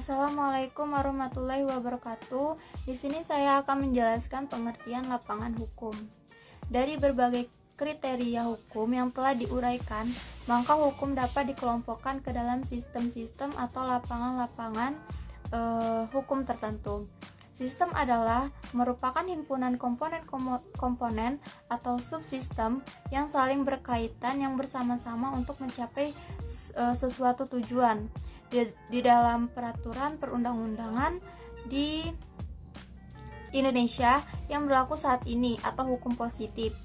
Assalamualaikum warahmatullahi wabarakatuh. Di sini saya akan menjelaskan pengertian lapangan hukum. Dari berbagai kriteria hukum yang telah diuraikan, maka hukum dapat dikelompokkan ke dalam sistem-sistem atau lapangan-lapangan hukum tertentu. Sistem adalah merupakan himpunan komponen-komponen atau subsistem yang saling berkaitan yang bersama-sama untuk mencapai sesuatu tujuan. Di dalam peraturan perundang-undangan di Indonesia yang berlaku saat ini atau hukum positif,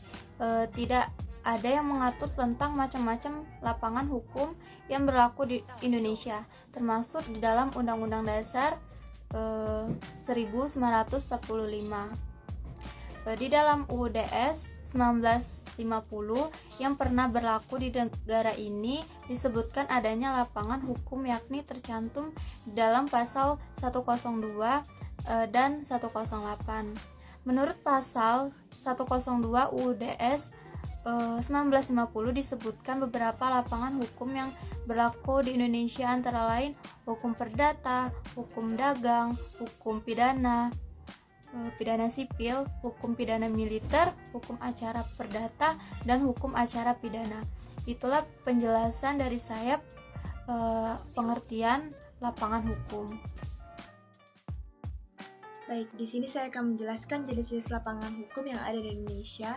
tidak ada yang mengatur tentang macam-macam lapangan hukum yang berlaku di Indonesia, termasuk di dalam Undang-Undang Dasar 1945. Di dalam UUDS 1950 yang pernah berlaku di negara ini disebutkan adanya lapangan hukum, yakni tercantum di dalam pasal 102 dan 108. Menurut pasal 102 UUDS 1950 disebutkan beberapa lapangan hukum yang berlaku di Indonesia, antara lain hukum perdata, hukum dagang, hukum pidana, pidana sipil, hukum pidana militer, hukum acara perdata, dan hukum acara pidana. Itulah penjelasan dari saya pengertian lapangan hukum. Baik, di sini saya akan menjelaskan jenis-jenis lapangan hukum yang ada di Indonesia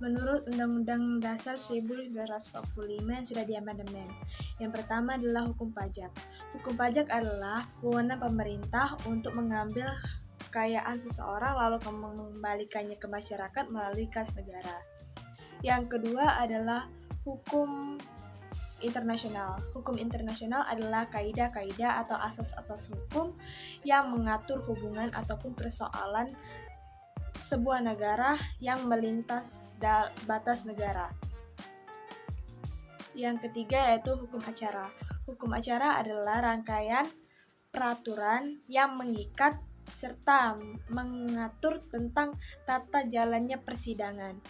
menurut Undang-Undang Dasar 1945 yang sudah diamandemen. Yang pertama adalah hukum pajak. Hukum pajak adalah wewenang pemerintah untuk mengambil kekayaan seseorang lalu mengembalikannya ke masyarakat melalui kas negara. Yang kedua adalah hukum internasional. Hukum internasional adalah kaidah-kaidah atau asas-asas hukum yang mengatur hubungan ataupun persoalan sebuah negara yang melintas batas negara. Yang ketiga yaitu hukum acara. Hukum acara adalah rangkaian peraturan yang mengikat serta mengatur tentang tata jalannya persidangan.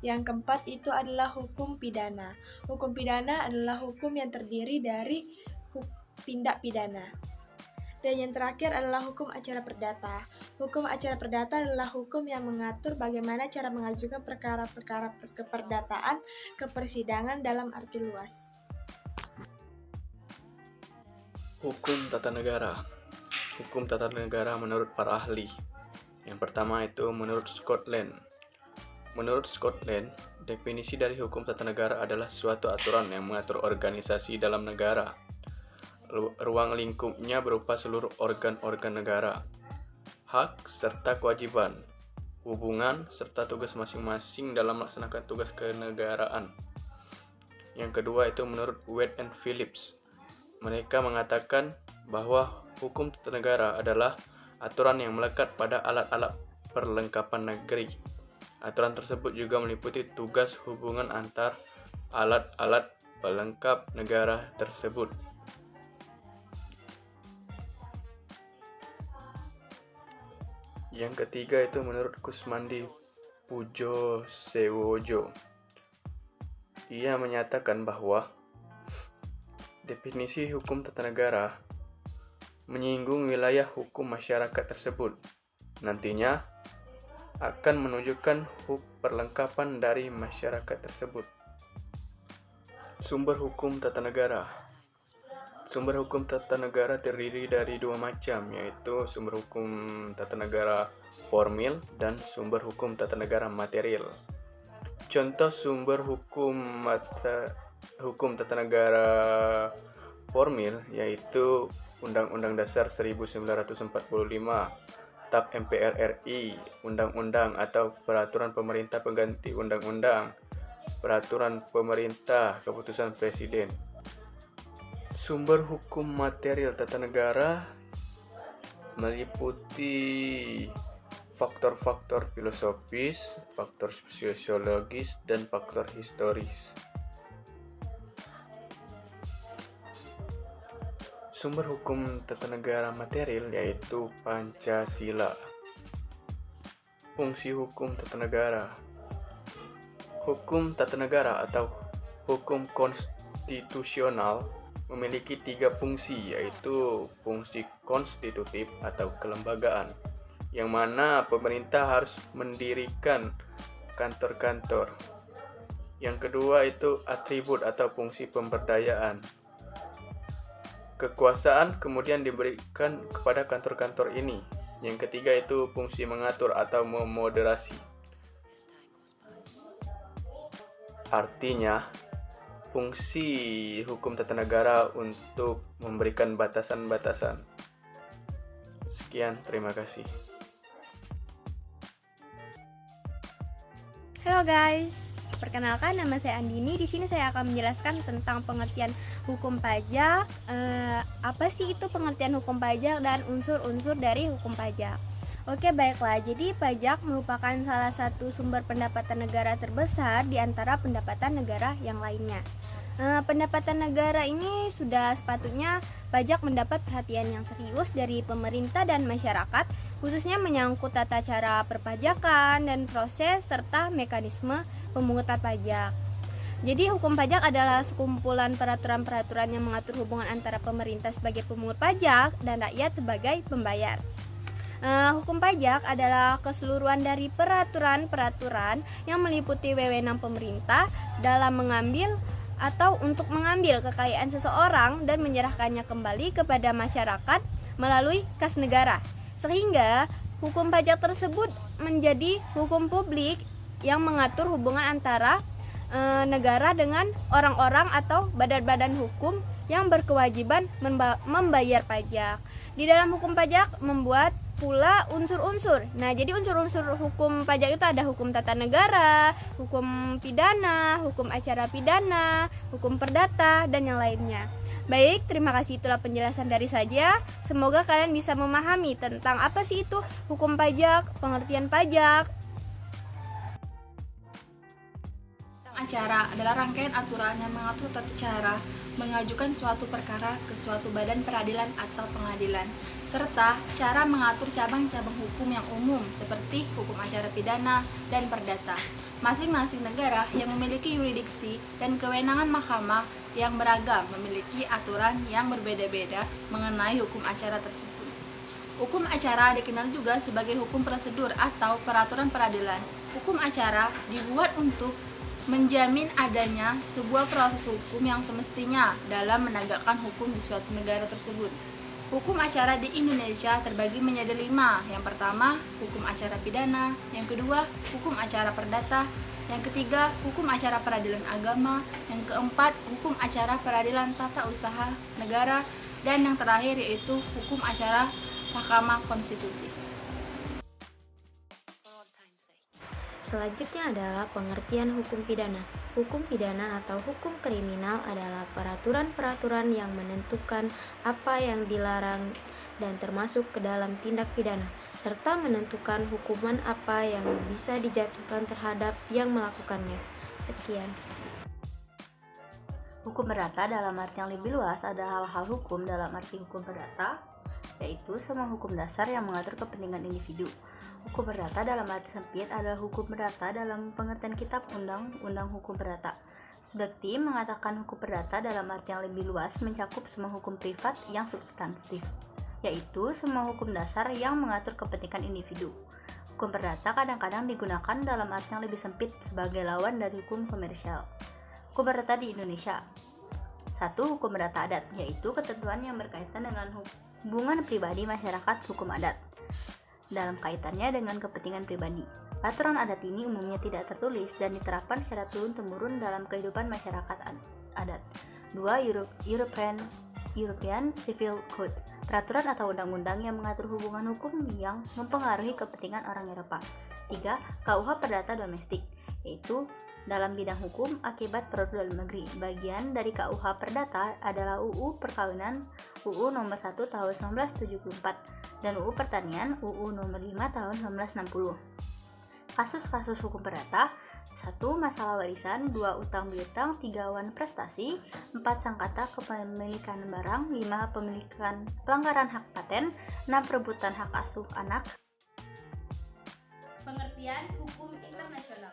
Yang keempat itu adalah hukum pidana. Hukum pidana adalah hukum yang terdiri dari tindak pidana. Dan yang terakhir adalah hukum acara perdata. Hukum acara perdata adalah hukum yang mengatur bagaimana cara mengajukan perkara-perkara keperdataan ke persidangan dalam arti luas. Hukum tata negara. Hukum tata negara menurut para ahli. Yang pertama itu menurut Scotland. Menurut Scotland, definisi dari hukum tata negara adalah suatu aturan yang mengatur organisasi dalam negara. Ruang lingkupnya berupa seluruh organ-organ negara, hak serta kewajiban, hubungan serta tugas masing-masing dalam melaksanakan tugas kenegaraan. Yang kedua itu menurut Wade and Phillips. Mereka mengatakan bahwa hukum tata negara adalah aturan yang melekat pada alat-alat perlengkapan negeri. Aturan tersebut juga meliputi tugas hubungan antar alat-alat pelengkap negara tersebut. Yang ketiga itu menurut Kusmandi Pujosewojo. Ia menyatakan bahwa definisi hukum tata negara menyinggung wilayah hukum masyarakat tersebut. Nantinya akan menunjukkan perlengkapan dari masyarakat tersebut. Sumber hukum tata negara. Sumber hukum tata negara terdiri dari dua macam, yaitu sumber hukum tata negara formil dan sumber hukum tata negara material. Contoh sumber hukum tata negara formil yaitu Undang-Undang Dasar 1945, TAP MPR RI, Undang-Undang atau Peraturan Pemerintah Pengganti Undang-Undang, Peraturan Pemerintah, Keputusan Presiden. Sumber hukum material tata negara meliputi faktor-faktor filosofis, faktor sosiologis, dan faktor historis. Sumber hukum tata negara material yaitu Pancasila. Fungsi hukum tata negara. Hukum tata negara atau hukum konstitusional memiliki 3 fungsi, yaitu fungsi konstitutif atau kelembagaan, yang mana pemerintah harus mendirikan kantor-kantor. Yang kedua itu atribut atau fungsi pemberdayaan. Kekuasaan kemudian diberikan kepada kantor-kantor ini. Yang ketiga itu fungsi mengatur atau memoderasi. Artinya, fungsi hukum tata negara untuk memberikan batasan-batasan. Sekian, terima kasih. Halo guys, perkenalkan nama saya Andini. Di sini saya akan menjelaskan tentang pengertian hukum pajak. Apa sih itu pengertian hukum pajak dan unsur-unsur dari hukum pajak? Oke, baiklah. Jadi pajak merupakan salah satu sumber pendapatan negara terbesar di antara pendapatan negara yang lainnya. Pendapatan negara ini sudah sepatutnya pajak mendapat perhatian yang serius dari pemerintah dan masyarakat, khususnya menyangkut tata cara perpajakan dan proses serta mekanisme pemungutan pajak. Jadi hukum pajak adalah sekumpulan peraturan-peraturan yang mengatur hubungan antara pemerintah sebagai pemungut pajak dan rakyat sebagai pembayar. Hukum pajak adalah keseluruhan dari peraturan-peraturan yang meliputi wewenang pemerintah dalam mengambil atau untuk mengambil kekayaan seseorang dan menyerahkannya kembali kepada masyarakat melalui kas negara. Sehingga hukum pajak tersebut menjadi hukum publik yang mengatur hubungan antara negara dengan orang-orang atau badan-badan hukum yang berkewajiban membayar pajak. Di dalam hukum pajak membuat pula unsur-unsur. Nah, jadi unsur-unsur hukum pajak itu ada hukum tata negara, hukum pidana, hukum acara pidana, hukum perdata, dan yang lainnya. Baik, terima kasih, itulah penjelasan dari saya. Semoga kalian bisa memahami tentang apa sih itu hukum pajak, pengertian pajak. Acara adalah rangkaian aturan yang mengatur tata cara mengajukan suatu perkara ke suatu badan peradilan atau pengadilan, serta cara mengatur cabang-cabang hukum yang umum seperti hukum acara pidana dan perdata. Masing-masing negara yang memiliki yurisdiksi dan kewenangan mahkamah yang beragam memiliki aturan yang berbeda-beda mengenai hukum acara tersebut. Hukum acara dikenal juga sebagai hukum prosedur atau peraturan peradilan. Hukum acara dibuat untuk menjamin adanya sebuah proses hukum yang semestinya dalam menegakkan hukum di suatu negara tersebut. Hukum acara di Indonesia terbagi menjadi 5. Yang pertama, hukum acara pidana. Yang kedua, hukum acara perdata. Yang ketiga, hukum acara peradilan agama. Yang keempat, hukum acara peradilan tata usaha negara. Dan yang terakhir yaitu hukum acara Mahkamah Konstitusi. Selanjutnya adalah pengertian hukum pidana. Hukum pidana atau hukum kriminal adalah peraturan-peraturan yang menentukan apa yang dilarang dan termasuk ke dalam tindak pidana, serta menentukan hukuman apa yang bisa dijatuhkan terhadap yang melakukannya. Sekian. Hukum perdata dalam arti yang lebih luas ada hal-hal hukum dalam arti hukum perdata, yaitu semua hukum dasar yang mengatur kepentingan individu. Hukum perdata dalam arti sempit adalah hukum perdata dalam pengertian kitab undang-undang hukum perdata. Subjektif mengatakan hukum perdata dalam arti yang lebih luas mencakup semua hukum privat yang substantif, yaitu semua hukum dasar yang mengatur kepentingan individu. Hukum perdata kadang-kadang digunakan dalam arti yang lebih sempit sebagai lawan dari hukum komersial. Hukum perdata di Indonesia. 1. Hukum perdata adat, yaitu ketentuan yang berkaitan dengan hubungan pribadi masyarakat hukum adat dalam kaitannya dengan kepentingan pribadi. Aturan adat ini umumnya tidak tertulis dan diterapkan secara turun-temurun dalam kehidupan masyarakat adat. 2. European Civil Code, peraturan atau undang-undang yang mengatur hubungan hukum yang mempengaruhi kepentingan orang Eropa. 3. KUH Perdata Domestik, yaitu dalam bidang hukum akibat produk dalam negeri. Bagian dari KUH Perdata adalah UU Perkawinan, UU Nomor 1 Tahun 1974, dan UU Pertanian, UU Nomor 5 Tahun 1960. Kasus-kasus hukum perdata: 1. Masalah warisan. 2. Utang piutang. 3. Wan prestasi. 4. Sengketa kepemilikan barang. 5. Pelanggaran hak paten. 6. Perebutan hak asuh anak. Pengertian hukum internasional.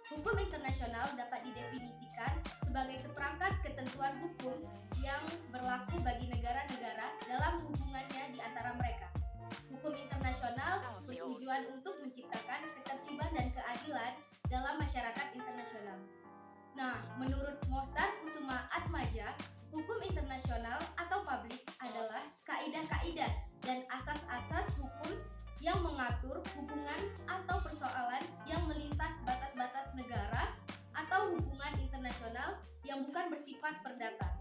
Hukum internasional dapat didefinisikan sebagai seperangkat ketentuan hukum yang berlaku bagi negara-negara dalam hubungannya di antara mereka. Hukum internasional bertujuan untuk menciptakan ketertiban dan keadilan dalam masyarakat internasional. Nah, menurut Mohtar Kusumaatmadja, hukum internasional atau publik adalah kaidah-kaidah dan asas-asas hukum yang mengatur hubungan atau persoalan yang melintas batas-batas negara atau hubungan internasional yang bukan bersifat perdata.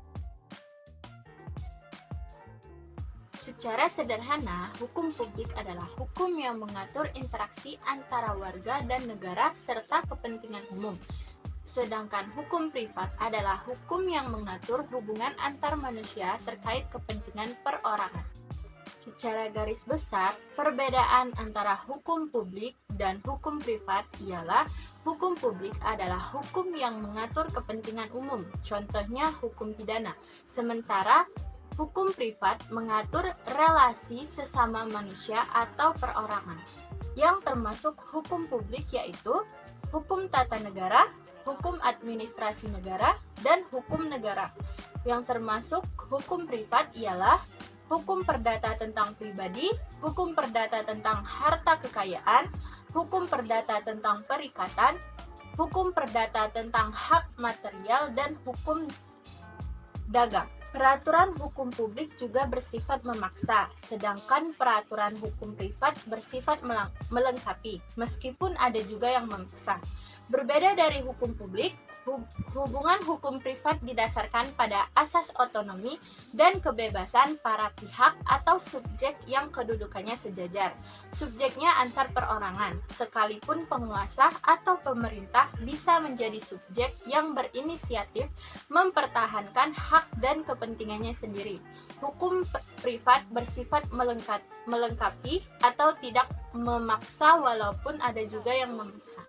Secara sederhana, hukum publik adalah hukum yang mengatur interaksi antara warga dan negara serta kepentingan umum. Sedangkan hukum privat adalah hukum yang mengatur hubungan antar manusia terkait kepentingan perorangan. Secara garis besar, perbedaan antara hukum publik dan hukum privat ialah hukum publik adalah hukum yang mengatur kepentingan umum, contohnya hukum pidana. Sementara hukum privat mengatur relasi sesama manusia atau perorangan. Yang termasuk hukum publik yaitu hukum tata negara, hukum administrasi negara, dan hukum negara. Yang termasuk hukum privat ialah hukum perdata tentang pribadi, hukum perdata tentang harta kekayaan, hukum perdata tentang perikatan, hukum perdata tentang hak material, dan hukum dagang. Peraturan hukum publik juga bersifat memaksa, sedangkan peraturan hukum privat bersifat melengkapi, meskipun ada juga yang memaksa. Berbeda dari hukum publik, hubungan hukum privat didasarkan pada asas otonomi dan kebebasan para pihak atau subjek yang kedudukannya sejajar. Subjeknya antar perorangan, sekalipun penguasa atau pemerintah bisa menjadi subjek yang berinisiatif mempertahankan hak dan kepentingannya sendiri. Hukum privat bersifat melengkapi atau tidak memaksa walaupun ada juga yang memaksa.